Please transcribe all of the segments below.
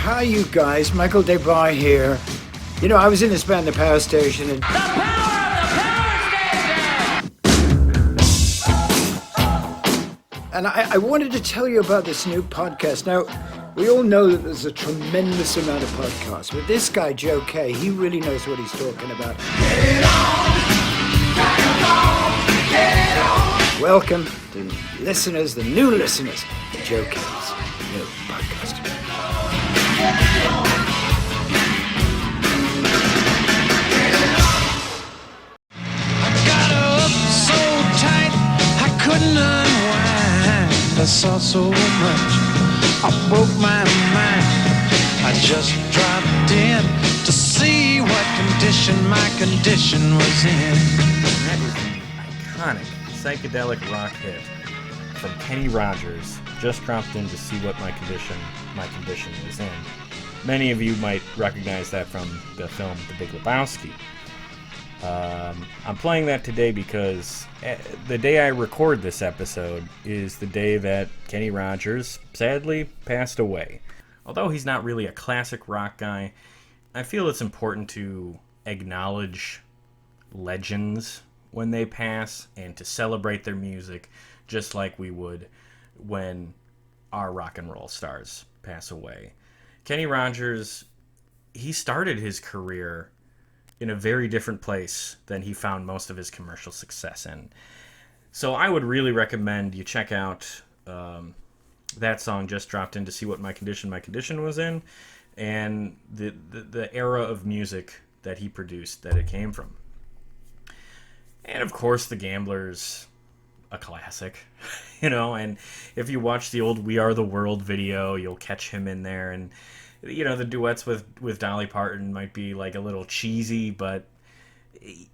Hi, you guys. Michael DeBar here. You know, I was in this band, The Power Station, and... The power of the power station! And I wanted to tell you about this new podcast. Now, we all know that there's a tremendous amount of podcasts, but this guy, Joe Kay, he really knows what he's talking about. Get it on! Get it on! Welcome, the listeners, the new listeners, to Joe Kay's new podcast. Couldn't unwind. I saw so much, I broke my mind. I just dropped in to see what condition my condition was in. That is an iconic psychedelic rock hit from Kenny Rogers. Just dropped in to see what my condition was in. Many of you might recognize that from the film The Big Lebowski. I'm playing that today because the day I record this episode is the day that Kenny Rogers sadly passed away. Although he's not really a classic rock guy, I feel it's important to acknowledge legends when they pass and to celebrate their music just like we would when our rock and roll stars pass away. Kenny Rogers, he started his career in a very different place than he found most of his commercial success in. So I would really recommend you check out that song, Just Dropped In to see what my condition was in, and the era of music that he produced that it came from. And of course, The Gambler's a classic, you know, and if you watch the old We Are the World video, you'll catch him in there, and you know, the duets with Dolly Parton might be like a little cheesy, but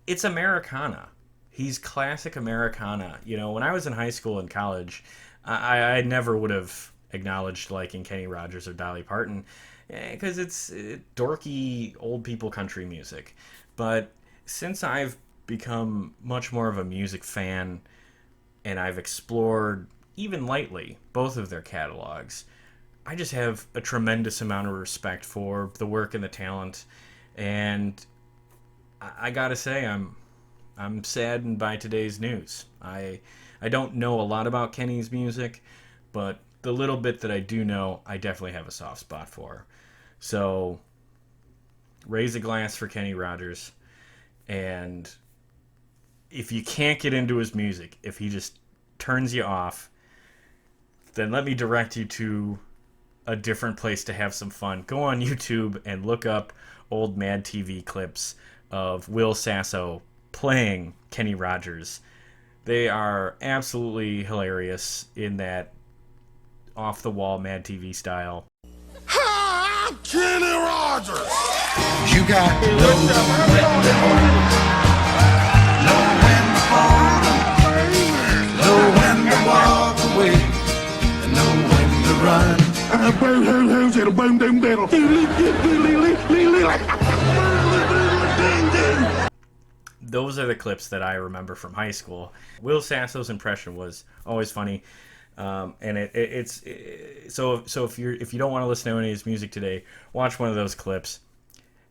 it's Americana. He's classic Americana. You know, when I was in high school and college, I never would have acknowledged liking Kenny Rogers or Dolly Parton because it's dorky old people country music. But since I've become much more of a music fan and I've explored, even lightly, both of their catalogs, I just have a tremendous amount of respect for the work and the talent, and I gotta say I'm saddened by today's news. I don't know a lot about Kenny's music, but the little bit that I do know, I definitely have a soft spot for. So raise a glass for Kenny Rogers, and if you can't get into his music, if he just turns you off, then let me direct you to a different place to have some fun. Go on YouTube and look up old MadTV clips of Will Sasso playing Kenny Rogers. They are absolutely hilarious in that off-the-wall MadTV style. Hi, I'm Kenny Rogers. You got no when to walk away, and know when to run. Those are the clips that I remember from high school. Will Sasso's impression was always funny, and it's so if you don't want to listen to any of his music today, watch one of those clips.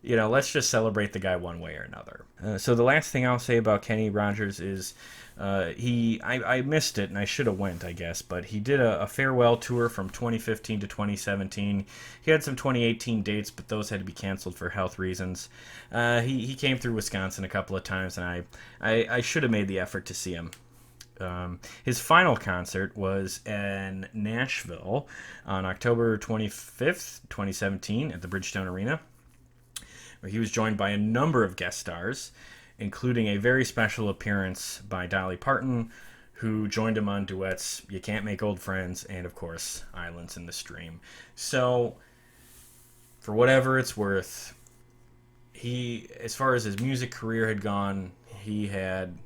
You know, let's just celebrate the guy one way or another. So the last thing I'll say about Kenny Rogers is I missed it, and I should have went, I guess, but he did a farewell tour from 2015 to 2017. He had some 2018 dates, but those had to be canceled for health reasons. He came through Wisconsin a couple of times, and I should have made the effort to see him. His final concert was in Nashville on October 25th, 2017 at the Bridgestone Arena, where he was joined by a number of guest stars, including a very special appearance by Dolly Parton, who joined him on duets You Can't Make Old Friends and, of course, Islands in the Stream. So, for whatever it's worth, he, as far as his music career had gone, he had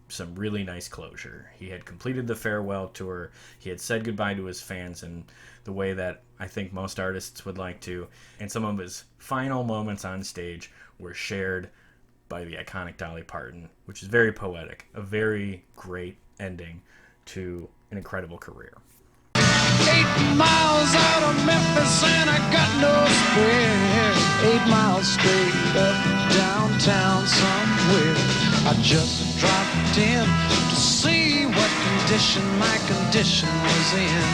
some really nice closure. He had completed the farewell tour. He had said goodbye to his fans in the way that I think most artists would like to. And some of his final moments on stage were shared by the iconic Dolly Parton, which is very poetic, a very great ending to an incredible career. 8 miles out of Memphis and I got no Well, 8 miles straight up downtown somewhere. I just dropped in to see what condition my condition was in.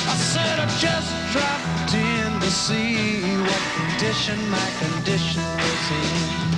I said I just dropped in to see what condition my condition was in.